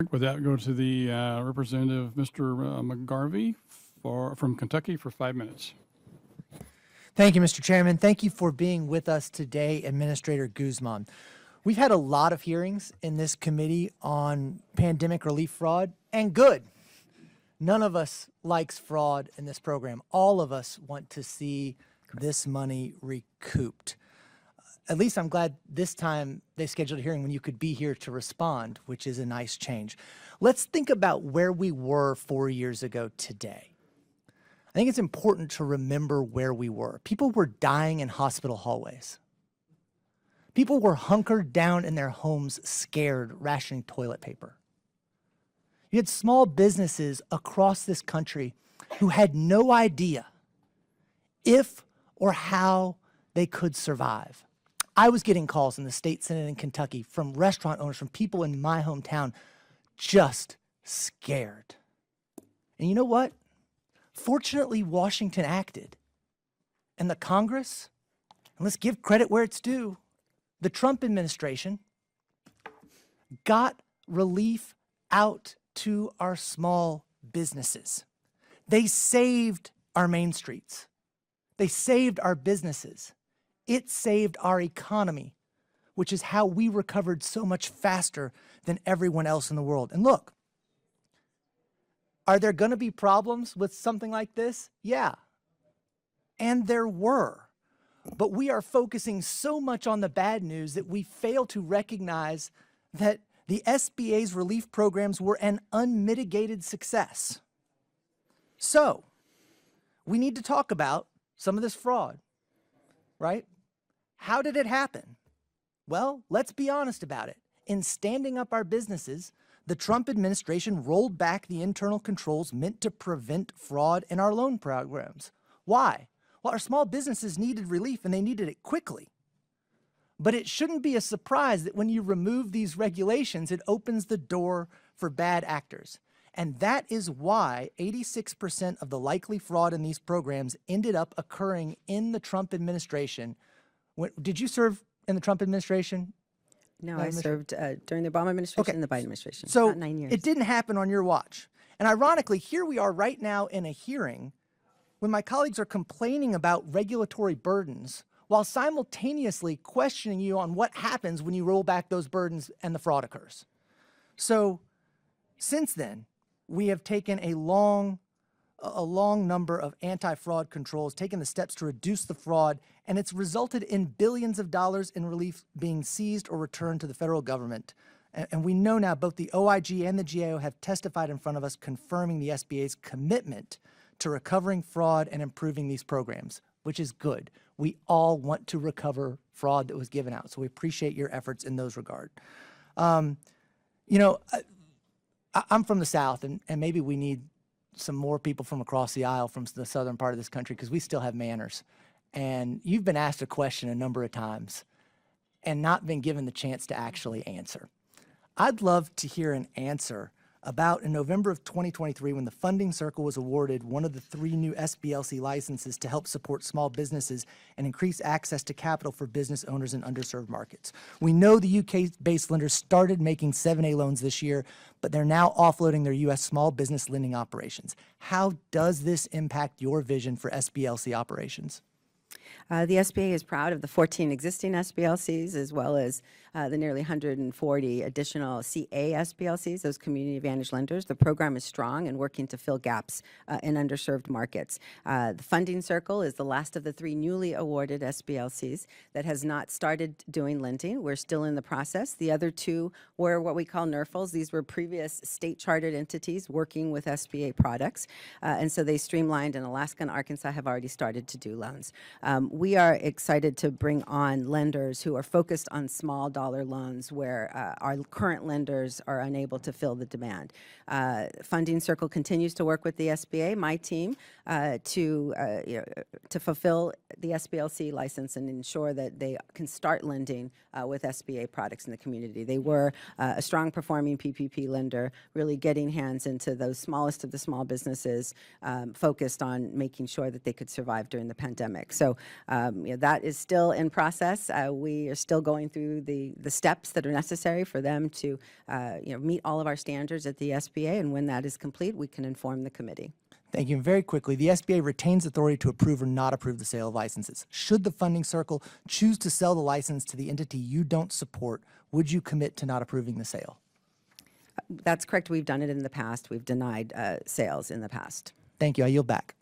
right, with that, go to the Representative Mr. McGarvey from Kentucky for 5 minutes. Thank you, Mr. Chairman. Thank you for being with us today, Administrator Guzman. We've had a lot of hearings in this committee on pandemic relief fraud, and good. None of us likes fraud in this program. All of us want to see this money recouped. At least I'm glad this time they scheduled a hearing when you could be here to respond, which is a nice change. Let's think about where we were 4 years ago today. I think it's important to remember where we were. People were dying in hospital hallways. People were hunkered down in their homes, scared, rationing toilet paper. You had small businesses across this country who had no idea if or how they could survive. I was getting calls in the state Senate in Kentucky from restaurant owners, from people in my hometown, just scared. And you know what? Fortunately, Washington acted. And the Congress, and let's give credit where it's due, the Trump administration got relief out to our small businesses. They saved our main streets. They saved our businesses. It saved our economy, which is how we recovered so much faster than everyone else in the world. And look, are there going to be problems with something like this? Yeah. And there were. But we are focusing so much on the bad news that we fail to recognize that the SBA's relief programs were an unmitigated success. So we need to talk about some of this fraud, right? How did it happen? Well, let's be honest about it. In standing up our businesses, the Trump administration rolled back the internal controls meant to prevent fraud in our loan programs. Why? Well, our small businesses needed relief and they needed it quickly. But it shouldn't be a surprise that when you remove these regulations, it opens the door for bad actors. And that is why 86% of the likely fraud in these programs ended up occurring in the Trump administration. Did you serve in the Trump administration? No, I served during the Obama administration and the Biden administration. So about 9 years. It didn't happen on your watch. And ironically, here we are right now in a hearing when my colleagues are complaining about regulatory burdens while simultaneously questioning you on what happens when you roll back those burdens and the fraud occurs. So since then, we have taken a long number of anti-fraud controls, taken the steps to reduce the fraud, and it's resulted in billions of dollars in relief being seized or returned to the federal government. And we know now both the OIG and the GAO have testified in front of us confirming the SBA's commitment to recovering fraud and improving these programs, which is good. We all want to recover fraud that was given out, so we appreciate your efforts in those regard. You know, I'm from the South, and maybe we need some more people from across the aisle from the southern part of this country because we still have manners. And you've been asked a question a number of times and not been given the chance to actually answer. I'd love to hear an answer about in November of 2023 when the Funding Circle was awarded one of the 3 new SBLC licenses to help support small businesses and increase access to capital for business owners in underserved markets. We know the UK-based lenders started making 7A loans this year, but they're now offloading their US small business lending operations. How does this impact your vision for SBLC operations? The SBA is proud of the 14 existing SBLCs as well as the nearly 140 additional CA SBLCs, those community advantage lenders. The program is strong and working to fill gaps in underserved markets. The Funding Circle is the last of the 3 newly awarded SBLCs that has not started doing lending. We're still in the process. The other 2 were what we call NERFLs. These were previous state chartered entities working with SBA products. And so they streamlined, and Alaska and Arkansas have already started to do loans. We are excited to bring on lenders who are focused on small dollar loans where our current lenders are unable to fill the demand. Funding Circle continues to work with the SBA, my team, to fulfill the SBLC license and ensure that they can start lending with SBA products in the community. They were a strong performing PPP lender, really getting hands into those smallest of the small businesses, focused on making sure that they could survive during the pandemic. So that is still in process. We are still going through the the steps that are necessary for them to meet all of our standards at the SBA, and when that is complete, we can inform the committee. Thank you. And very quickly, the SBA retains authority to approve or not approve the sale of licenses. Should the funding circle choose to sell the license to the entity you don't support, would you commit to not approving the sale? That's correct. We've done it in the past. We've denied sales in the past. Thank you. I yield back.